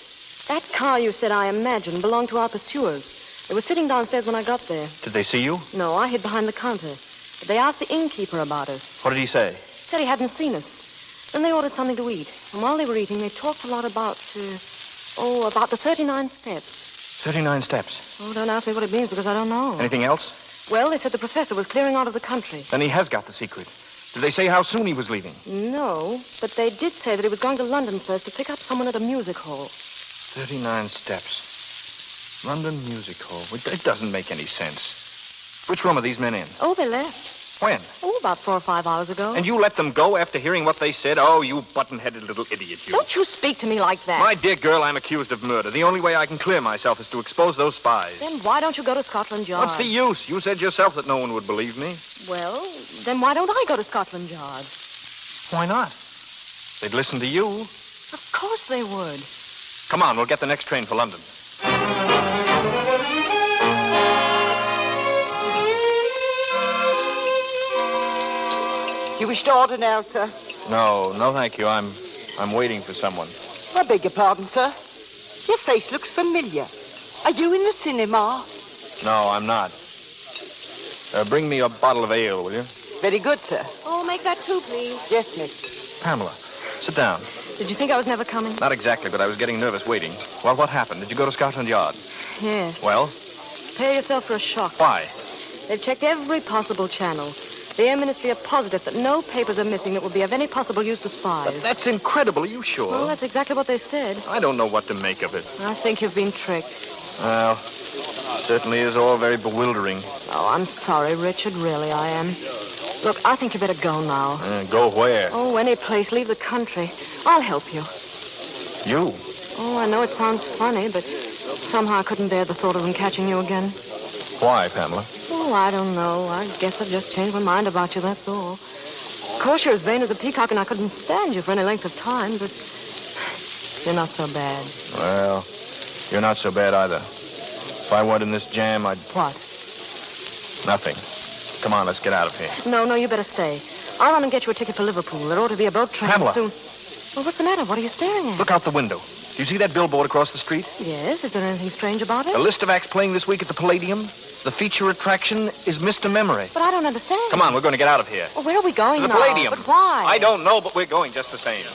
That car you said I imagined belonged to our pursuers. They were sitting downstairs when I got there. Did they see you? No, I hid behind the counter. But they asked the innkeeper about us. What did he say? Said he hadn't seen us. Then they ordered something to eat. And while they were eating, they talked a lot about the 39 steps. 39 steps? Oh, don't ask me what it means because I don't know. Anything else? Well, they said the professor was clearing out of the country. Then he has got the secret. Did they say how soon he was leaving? No, but they did say that he was going to London first to pick up someone at a music hall. 39 steps. London Music Hall. It doesn't make any sense. Which room are these men in? Oh, they left. When? Oh, about 4 or 5 hours ago. And you let them go after hearing what they said? Oh, you button-headed little idiot, you. Don't you speak to me like that. My dear girl, I'm accused of murder. The only way I can clear myself is to expose those spies. Then why don't you go to Scotland Yard? What's the use? You said yourself that no one would believe me. Well, then why don't I go to Scotland Yard? Why not? They'd listen to you. Of course they would. Come on, we'll get the next train for London. You wish to order now, sir? No, thank you. I'm waiting for someone. I beg your pardon, sir. Your face looks familiar. Are you in the cinema? No, I'm not. Bring me a bottle of ale, will you? Very good, sir. Oh, make that 2, please. Yes, miss. Pamela, sit down. Did you think I was never coming? Not exactly, but I was getting nervous waiting. Well, what happened? Did you go to Scotland Yard? Yes. Well? Prepare yourself for a shock. Why? They've checked every possible channel. The Air Ministry are positive that no papers are missing that would be of any possible use to spies. But that's incredible. Are you sure? Well, that's exactly what they said. I don't know what to make of it. I think you've been tricked. Well, it certainly is all very bewildering. Oh, I'm sorry, Richard. Really, I am. Look, I think you better go now. Go where? Oh, any place. Leave the country. I'll help you. You? Oh, I know it sounds funny, but somehow I couldn't bear the thought of them catching you again. Why, Pamela? Oh, I don't know. I guess I've just changed my mind about you, that's all. Of course, you're as vain as a peacock, and I couldn't stand you for any length of time, but you're not so bad. Well, you're not so bad either. If I weren't in this jam, I'd... What? Nothing. Come on, let's get out of here. No, you better stay. I'll run and get you a ticket for Liverpool. There ought to be a boat train Pamela. soon. Well, what's the matter? What are you staring at? Look out the window. Do you see that billboard across the street? Yes. Is there anything strange about it? A list of acts playing this week at the Palladium. The feature attraction is Mr. Memory. But I don't understand. Come on, we're going to get out of here. Well, where are we going to the now? Palladium. But why? I don't know, but we're going just the same.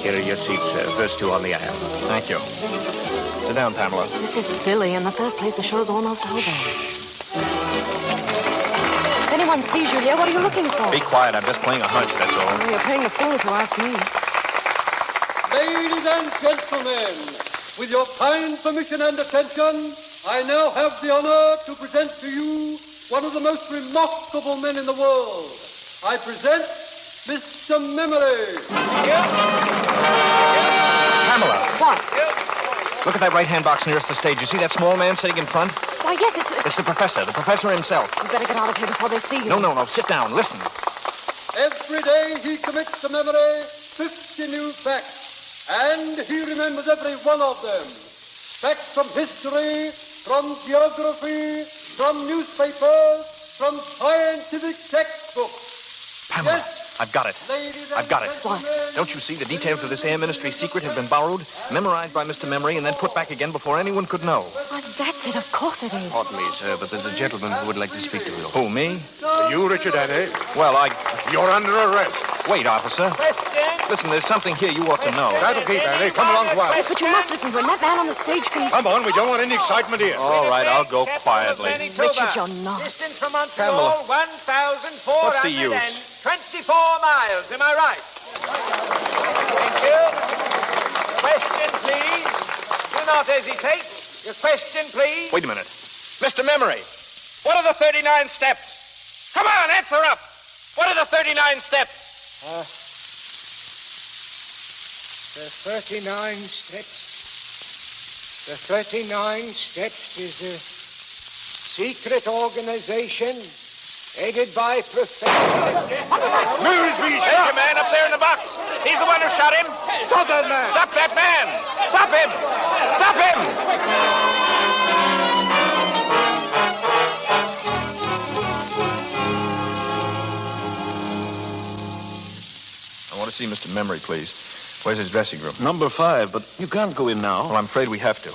Here are your seats, sir. First 2 on the aisle. Thank you. Sit down, Pamela. This is silly. In the first place, the show's almost over. If anyone sees you here, what are you looking for? Be quiet. I'm just playing a hunch, that's all. Well, you're playing the fool if you ask me. Ladies and gentlemen, with your kind permission and attention, I now have the honor to present to you one of the most remarkable men in the world. I present Mr. Memory. Pamela. What? Look at that right-hand box nearest the stage. You see that small man sitting in front? Why, yes, It's the professor himself. You better get out of here before they see you. No. Sit down. Listen. Every day he commits to memory 50 new facts, and he remembers every one of them. Facts from history, from geography, from newspapers, from scientific textbooks. Pamela. Yes. I've got it. I've got it. What? Don't you see the details of this Air Ministry secret have been borrowed, memorized by Mr. Memory, and then put back again before anyone could know? Why, that's it. Of course it is. Pardon me, sir, but there's a gentleman who would like to speak to you. Who, me? You, Richard Hannay? Well, You're under arrest. Wait, officer. Listen, there's something here you ought to know. That'll keep, Hannay. Come along quiet. Yes, but you must listen to him. That man on the stage can... Come on, we don't want any excitement here. All right, I'll go quietly. Richard, you're not. Distance from Montreal, 1,424 miles. Am I right? Thank you. Question, please. Do not hesitate. Your question, please. Wait a minute. Mr. Memory, what are the 39 steps? Come on, answer up. What are the 39 steps? The 39 steps. The 39 steps is a secret organization headed by Professor... There's your man up there in the box. He's the one who shot him. Stop that man! Stop that man! Stop him! Stop him! I want to see Mr. Memory, please. Where's his dressing room? Number 5, but you can't go in now. Well, I'm afraid we have to.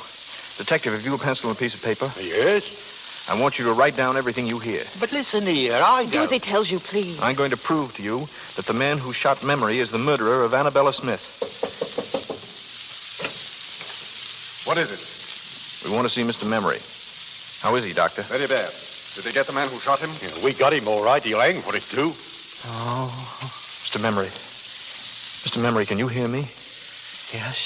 Detective, have you a pencil and a piece of paper? Yes. I want you to write down everything you hear. But listen here, I Do as he tells you, please. I'm going to prove to you that the man who shot Memory is the murderer of Annabella Smith. What is it? We want to see Mr. Memory. How is he, Doctor? Very bad. Did they get the man who shot him? Yeah, we got him all right. He'll hang for it, too. Oh, Mr. Memory. Mr. Memory, can you hear me? Yes.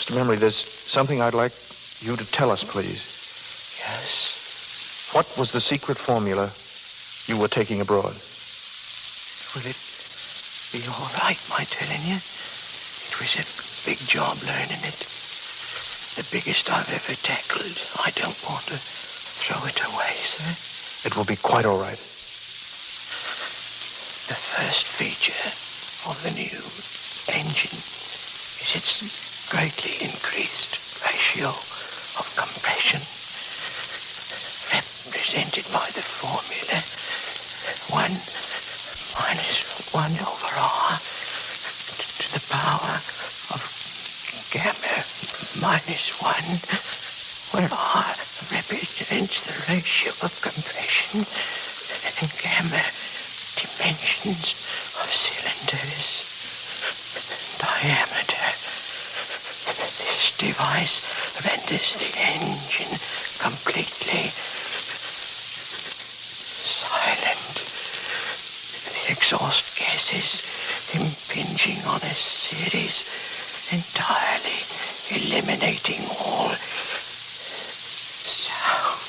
Mr. Memory, there's something I'd like you to tell us, please. Yes. What was the secret formula you were taking abroad? Will it be all right, my telling you? It was a big job learning it. The biggest I've ever tackled. I don't want to throw it away, sir. It will be quite all right. The first feature of the new engine is its greatly increased ratio of compression, represented by the formula 1 minus 1 over R to the power of gamma minus 1, where R represents the ratio of compression and gamma dimensions of cylinders diameter. This device renders the engine completely silent. The exhaust gases impinging on a series, entirely eliminating all sound.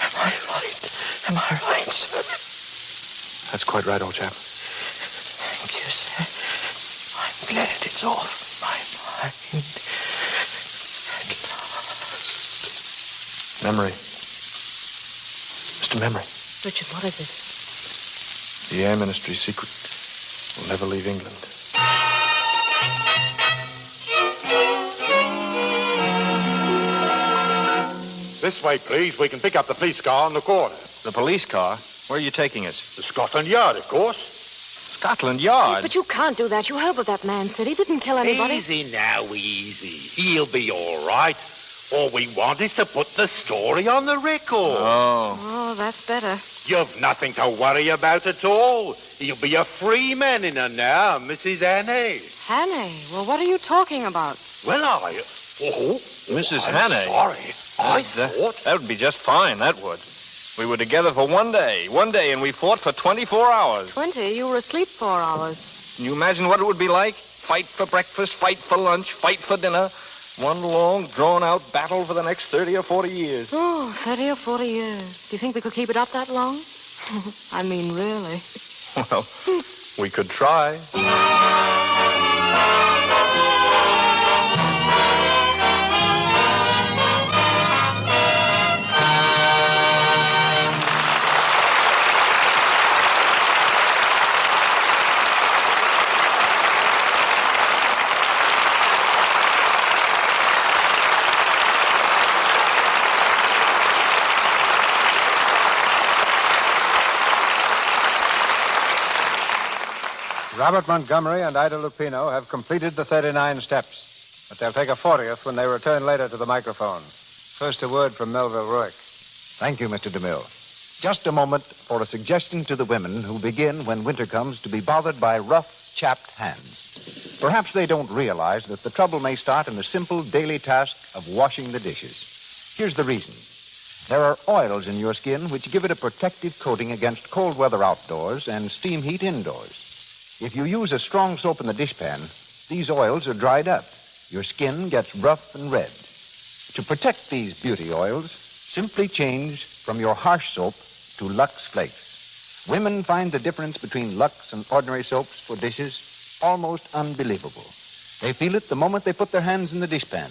Am I right? Am I right, sir? That's quite right, old chap. Thank you, sir. I'm glad it's off my mind. At last. Memory. Mr. Memory. Richard, what is it? The Air Ministry's secret will never leave England. This way, please. We can pick up the police car on the corner. The police car? Where are you taking us? The Scotland Yard, of course. Scotland Yard? But you can't do that. You heard what that man said. He didn't kill anybody. Easy now, easy. He'll be all right. All we want is to put the story on the record. Oh, that's better. You've nothing to worry about at all. He'll be a free man in her now, Mrs. Hannay. Hannay? Well, what are you talking about? Well, Mrs. I'm Hannay? sorry. I thought... That would be just fine, that would. We were together for one day, and we fought for 24 hours. 20? You were asleep 4 hours. Can you imagine what it would be like? Fight for breakfast, fight for lunch, fight for dinner. One long, drawn-out battle for the next 30 or 40 years. Oh, 30 or 40 years. Do you think we could keep it up that long? I mean, really. Well, we could try. Robert Montgomery and Ida Lupino have completed the 39 steps, but they'll take a 40th when they return later to the microphone. First, a word from Melville Ruick. Thank you, Mr. DeMille. Just a moment for a suggestion to the women who begin, when winter comes, to be bothered by rough, chapped hands. Perhaps they don't realize that the trouble may start in the simple daily task of washing the dishes. Here's the reason. There are oils in your skin which give it a protective coating against cold weather outdoors and steam heat indoors. If you use a strong soap in the dishpan, these oils are dried up. Your skin gets rough and red. To protect these beauty oils, simply change from your harsh soap to Lux Flakes. Women find the difference between Lux and ordinary soaps for dishes almost unbelievable. They feel it the moment they put their hands in the dishpan.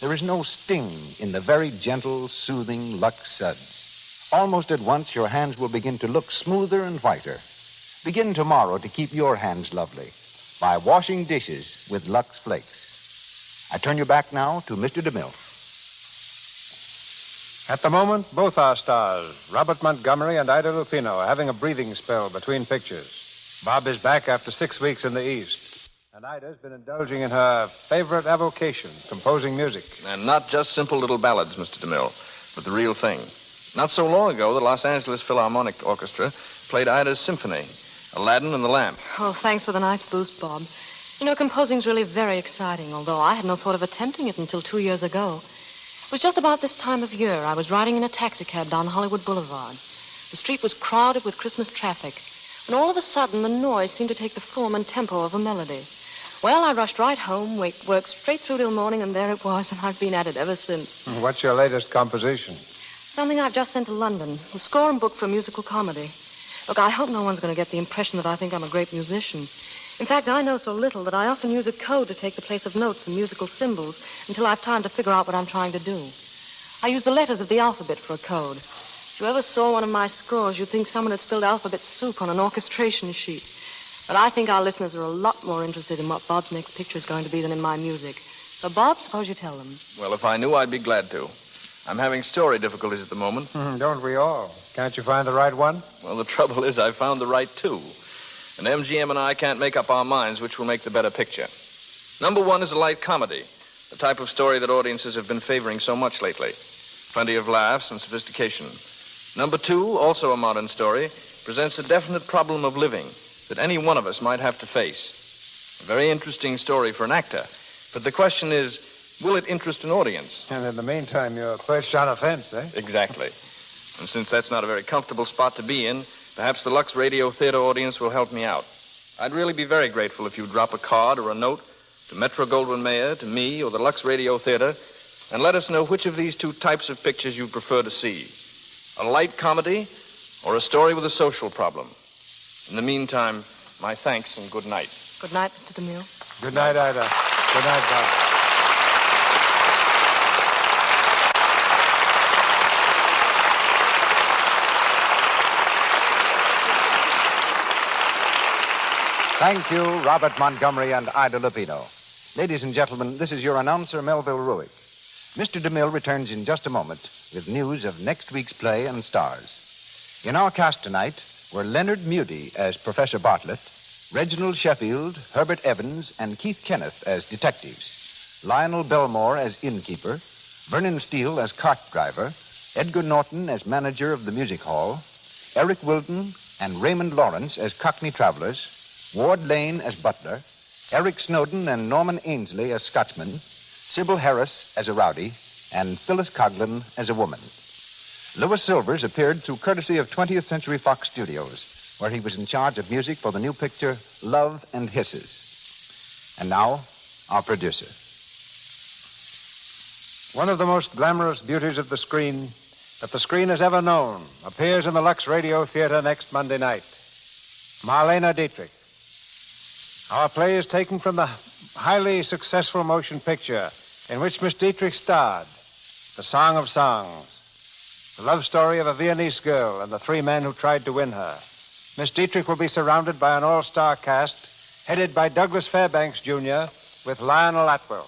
There is no sting in the very gentle, soothing Lux suds. Almost at once, your hands will begin to look smoother and whiter. Begin tomorrow to keep your hands lovely by washing dishes with Lux Flakes. I turn you back now to Mr. DeMille. At the moment, both our stars, Robert Montgomery and Ida Lupino, are having a breathing spell between pictures. Bob is back after 6 weeks in the East, and Ida's been indulging in her favorite avocation, composing music. And not just simple little ballads, Mr. DeMille, but the real thing. Not so long ago, the Los Angeles Philharmonic Orchestra played Ida's symphony, Aladdin and the Lamp. Oh, thanks for the nice boost, Bob. You know, composing's really very exciting, although I had no thought of attempting it until 2 years ago. It was just about this time of year. I was riding in a taxicab down Hollywood Boulevard. The street was crowded with Christmas traffic, and all of a sudden the noise seemed to take the form and tempo of a melody. Well, I rushed right home, worked straight through till morning, and there it was, and I've been at it ever since. What's your latest composition? Something I've just sent to London, a score and book for a musical comedy. Look, I hope no one's going to get the impression that I think I'm a great musician. In fact, I know so little that I often use a code to take the place of notes and musical symbols until I've time to figure out what I'm trying to do. I use the letters of the alphabet for a code. If you ever saw one of my scores, you'd think someone had spilled alphabet soup on an orchestration sheet. But I think our listeners are a lot more interested in what Bob's next picture is going to be than in my music. So, Bob, suppose you tell them. Well, if I knew, I'd be glad to. I'm having story difficulties at the moment. Don't we all? Can't you find the right one? Well, the trouble is I've found the right two. And MGM and I can't make up our minds which will make the better picture. Number one is a light comedy, the type of story that audiences have been favoring so much lately. Plenty of laughs and sophistication. Number two, also a modern story, presents a definite problem of living that any one of us might have to face. A very interesting story for an actor. But the question is, will it interest an audience? And in the meantime, you're perched on a fence, eh? Exactly. And since that's not a very comfortable spot to be in, perhaps the Lux Radio Theater audience will help me out. I'd really be very grateful if you'd drop a card or a note to Metro-Goldwyn-Mayer, to me, or the Lux Radio Theater, and let us know which of these two types of pictures you prefer to see. A light comedy or a story with a social problem. In the meantime, my thanks and good night. Good night, Mr. DeMille. Good night, Ida. Good night, Bob. Thank you, Robert Montgomery and Ida Lupino. Ladies and gentlemen, this is your announcer, Melville Ruick. Mr. DeMille returns in just a moment with news of next week's play and stars. In our cast tonight were Leonard Moody as Professor Bartlett, Reginald Sheffield, Herbert Evans, and Keith Kenneth as detectives, Lionel Belmore as innkeeper, Vernon Steele as cart driver, Edgar Norton as manager of the music hall, Eric Wilton and Raymond Lawrence as Cockney travelers, Ward Lane as butler, Eric Snowden and Norman Ainsley as Scotchman, Sybil Harris as a rowdy, and Phyllis Coughlin as a woman. Louis Silvers appeared through courtesy of 20th Century Fox Studios, where he was in charge of music for the new picture Love and Hisses. And now, our producer. One of the most glamorous beauties of the screen that the screen has ever known appears in the Lux Radio Theater next Monday night. Marlene Dietrich. Our play is taken from the highly successful motion picture in which Miss Dietrich starred, The Song of Songs, the love story of a Viennese girl and the three men who tried to win her. Miss Dietrich will be surrounded by an all-star cast headed by Douglas Fairbanks, Jr., with Lionel Atwell.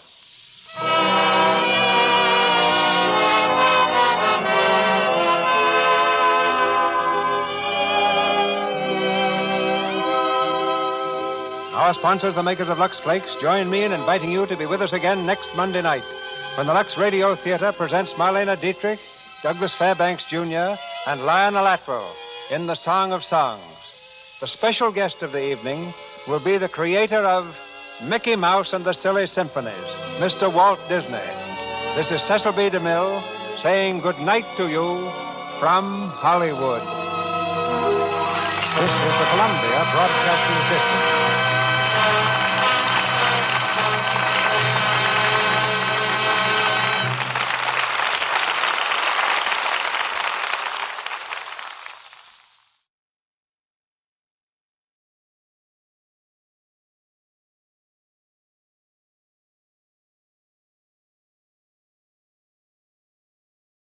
Our sponsors, the makers of Lux Flakes, join me in inviting you to be with us again next Monday night when the Lux Radio Theater presents Marlene Dietrich, Douglas Fairbanks, Jr., and Lionel Atwell in The Song of Songs. The special guest of the evening will be the creator of Mickey Mouse and the Silly Symphonies, Mr. Walt Disney. This is Cecil B. DeMille saying good night to you from Hollywood. This is the Columbia Broadcasting System.